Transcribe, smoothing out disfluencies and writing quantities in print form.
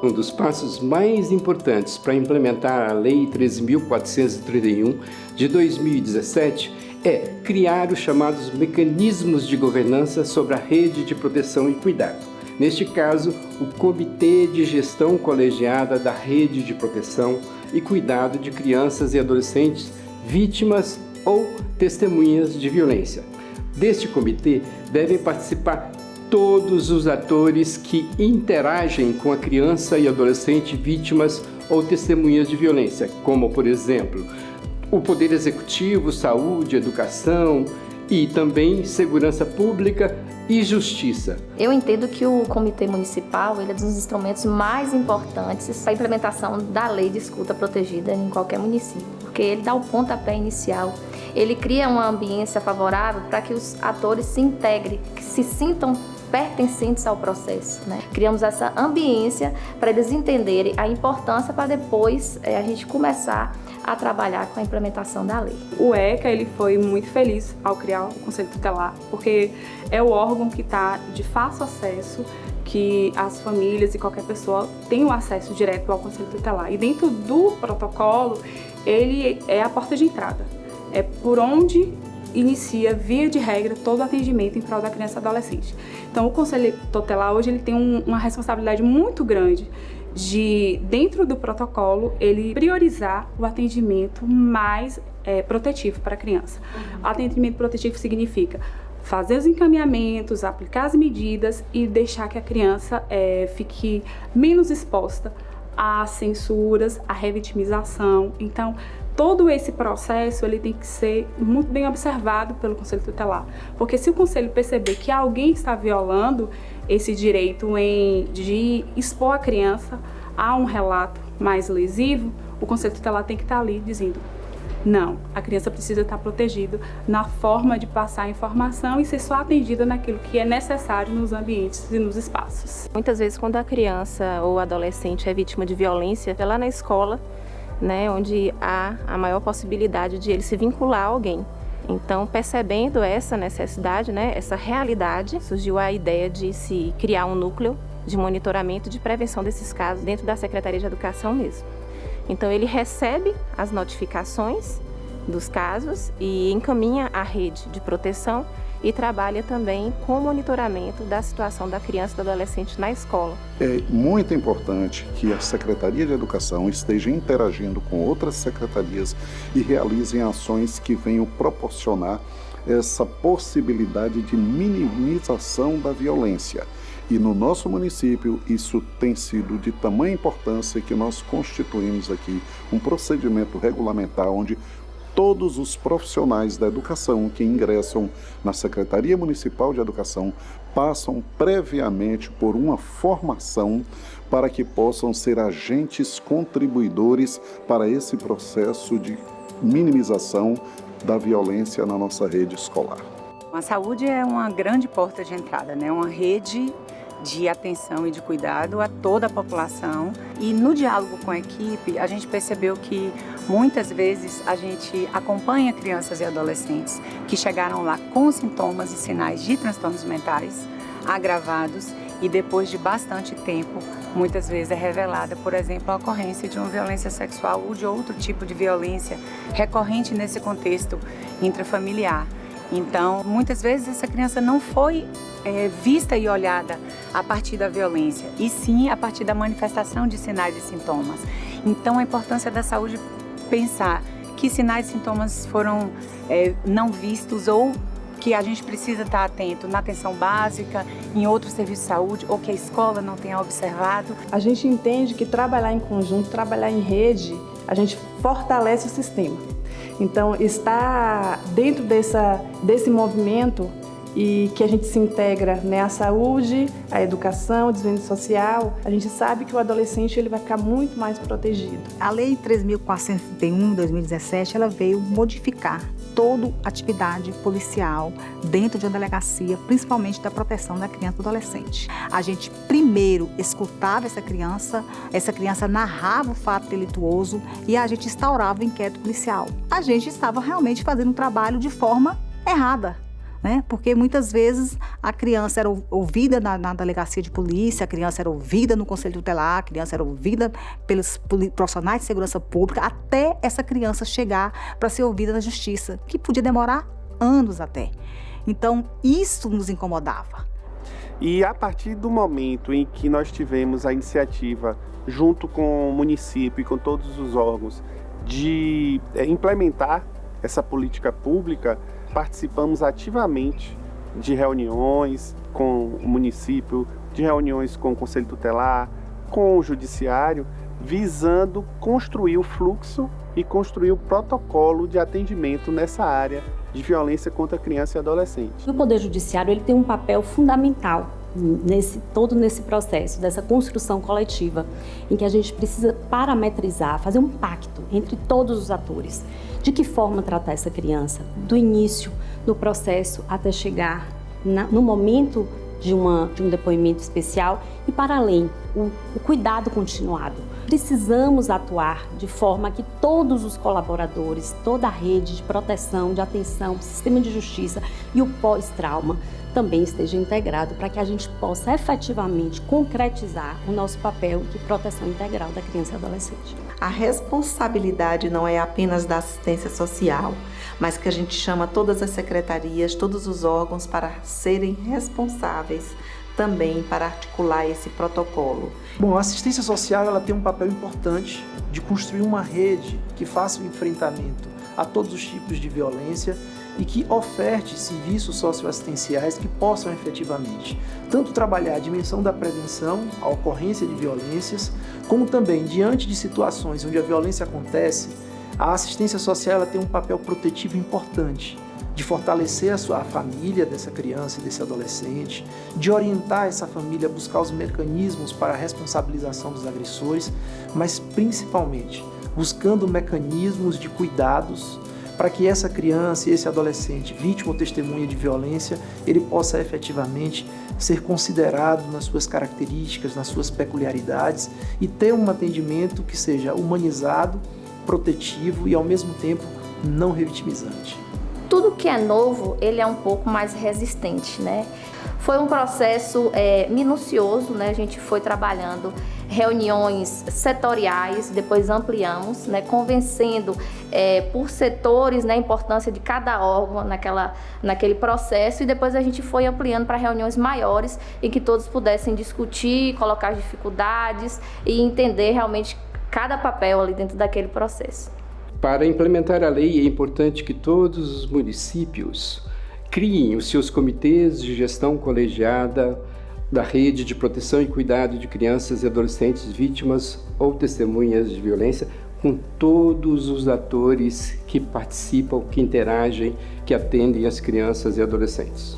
um dos passos mais importantes para implementar a Lei 13.431 de 2017 é criar os chamados mecanismos de governança sobre a rede de proteção e cuidado. Neste caso, o Comitê de Gestão Colegiada da Rede de Proteção e Cuidado de Crianças e Adolescentes vítimas ou testemunhas de violência. Deste comitê devem participar todos os atores que interagem com a criança e adolescente vítimas ou testemunhas de violência, como, por exemplo, o Poder Executivo, Saúde, Educação e também Segurança Pública e Justiça. Eu entendo que o Comitê Municipal ele é um dos instrumentos mais importantes para a implementação da lei de escuta protegida em qualquer município, porque ele dá o pontapé inicial, ele cria uma ambiência favorável para que os atores se integrem, que se sintam pertencentes ao processo, né? Criamos essa ambiência para eles entenderem a importância para depois a gente começar a trabalhar com a implementação da lei. O ECA ele foi muito feliz ao criar o Conselho Tutelar, porque é o órgão que está de fácil acesso, que as famílias e qualquer pessoa tenham acesso direto ao Conselho Tutelar. E dentro do protocolo, ele é a porta de entrada. É por onde inicia, via de regra, todo o atendimento em prol da criança e adolescente. Então, o Conselho Tutelar hoje ele tem uma responsabilidade muito grande de, dentro do protocolo, ele priorizar o atendimento mais protetivo para a criança. Atendimento protetivo significa fazer os encaminhamentos, aplicar as medidas e deixar que a criança fique menos exposta às censuras, à revitimização. Então, todo esse processo ele tem que ser muito bem observado pelo Conselho Tutelar, porque se o Conselho perceber que alguém está violando esse direito de expor a criança a um relato mais lesivo, o Conselho Tutelar tem que estar ali dizendo: não, a criança precisa estar protegida na forma de passar a informação e ser só atendida naquilo que é necessário nos ambientes e nos espaços. Muitas vezes, quando a criança ou adolescente é vítima de violência, é lá na escola, né, onde há a maior possibilidade de ele se vincular a alguém. Então, percebendo essa necessidade, né, essa realidade, surgiu a ideia de se criar um núcleo de monitoramento e de prevenção desses casos dentro da Secretaria de Educação mesmo. Então, ele recebe as notificações dos casos e encaminha a rede de proteção e trabalha também com o monitoramento da situação da criança e do adolescente na escola. É muito importante que a Secretaria de Educação esteja interagindo com outras secretarias e realizem ações que venham proporcionar essa possibilidade de minimização da violência. E no nosso município isso tem sido de tamanha importância que nós constituímos aqui um procedimento regulamentar onde todos os profissionais da educação que ingressam na Secretaria Municipal de Educação passam previamente por uma formação para que possam ser agentes contribuidores para esse processo de minimização da violência na nossa rede escolar. A saúde é uma grande porta de entrada, né? Uma rede de atenção e de cuidado a toda a população. E no diálogo com a equipe, a gente percebeu que muitas vezes a gente acompanha crianças e adolescentes que chegaram lá com sintomas e sinais de transtornos mentais agravados e depois de bastante tempo, muitas vezes é revelada, por exemplo, a ocorrência de uma violência sexual ou de outro tipo de violência recorrente nesse contexto intrafamiliar. Então, muitas vezes essa criança não foi vista e olhada a partir da violência, e sim a partir da manifestação de sinais e sintomas. Então, a importância da saúde pensar que sinais e sintomas foram não vistos ou que a gente precisa estar atento na atenção básica, em outros serviços de saúde, ou que a escola não tenha observado. A gente entende que trabalhar em conjunto, trabalhar em rede, a gente fortalece o sistema. Então, estar dentro desse movimento e que a gente se integra, né, a saúde, a educação, o desenvolvimento social, a gente sabe que o adolescente ele vai ficar muito mais protegido. A Lei 3.431, de 2017, ela veio modificar toda a atividade policial dentro de uma delegacia, principalmente da proteção da criança e do adolescente. A gente primeiro escutava essa criança narrava o fato delituoso e a gente instaurava o inquérito policial. A gente estava realmente fazendo um trabalho de forma errada, né? Porque muitas vezes a criança era ouvida na delegacia de polícia, a criança era ouvida no conselho tutelar, a criança era ouvida pelos profissionais de segurança pública, até essa criança chegar para ser ouvida na justiça, que podia demorar anos até. Então, isso nos incomodava. E a partir do momento em que nós tivemos a iniciativa, junto com o município e com todos os órgãos, de implementar essa política pública, participamos ativamente de reuniões com o município, de reuniões com o Conselho Tutelar, com o Judiciário, visando construir o fluxo e construir o protocolo de atendimento nessa área de violência contra criança e adolescente. O Poder Judiciário ele tem um papel fundamental todo nesse processo, dessa construção coletiva, em que a gente precisa parametrizar, fazer um pacto entre todos os atores. De que forma tratar essa criança, do início do processo até chegar no momento de um depoimento especial e, para além, o cuidado continuado. Precisamos atuar de forma que todos os colaboradores, toda a rede de proteção, de atenção, sistema de justiça e o pós-trauma também esteja integrado para que a gente possa efetivamente concretizar o nosso papel de proteção integral da criança e adolescente. A responsabilidade não é apenas da assistência social, mas que a gente chama todas as secretarias, todos os órgãos para serem responsáveis também para articular esse protocolo. Bom, a assistência social ela tem um papel importante de construir uma rede que faça o enfrentamento a todos os tipos de violência e que oferte serviços socioassistenciais que possam efetivamente tanto trabalhar a dimensão da prevenção, a ocorrência de violências, como também, diante de situações onde a violência acontece, a assistência social ela tem um papel protetivo importante, de fortalecer a família dessa criança e desse adolescente, de orientar essa família a buscar os mecanismos para a responsabilização dos agressores, mas principalmente buscando mecanismos de cuidados para que essa criança e esse adolescente, vítima ou testemunha de violência, ele possa efetivamente ser considerado nas suas características, nas suas peculiaridades e ter um atendimento que seja humanizado, protetivo e ao mesmo tempo não revitimizante. Tudo que é novo, ele é um pouco mais resistente, né? Foi um processo minucioso, né? A gente foi trabalhando reuniões setoriais, depois ampliamos, né? Convencendo por setores, né, a importância de cada órgão naquele processo, e depois a gente foi ampliando para reuniões maiores em que todos pudessem discutir, colocar as dificuldades e entender realmente cada papel ali dentro daquele processo. Para implementar a lei, é importante que todos os municípios criem os seus comitês de gestão colegiada da rede de proteção e cuidado de crianças e adolescentes vítimas ou testemunhas de violência, com todos os atores que participam, que interagem, que atendem as crianças e adolescentes.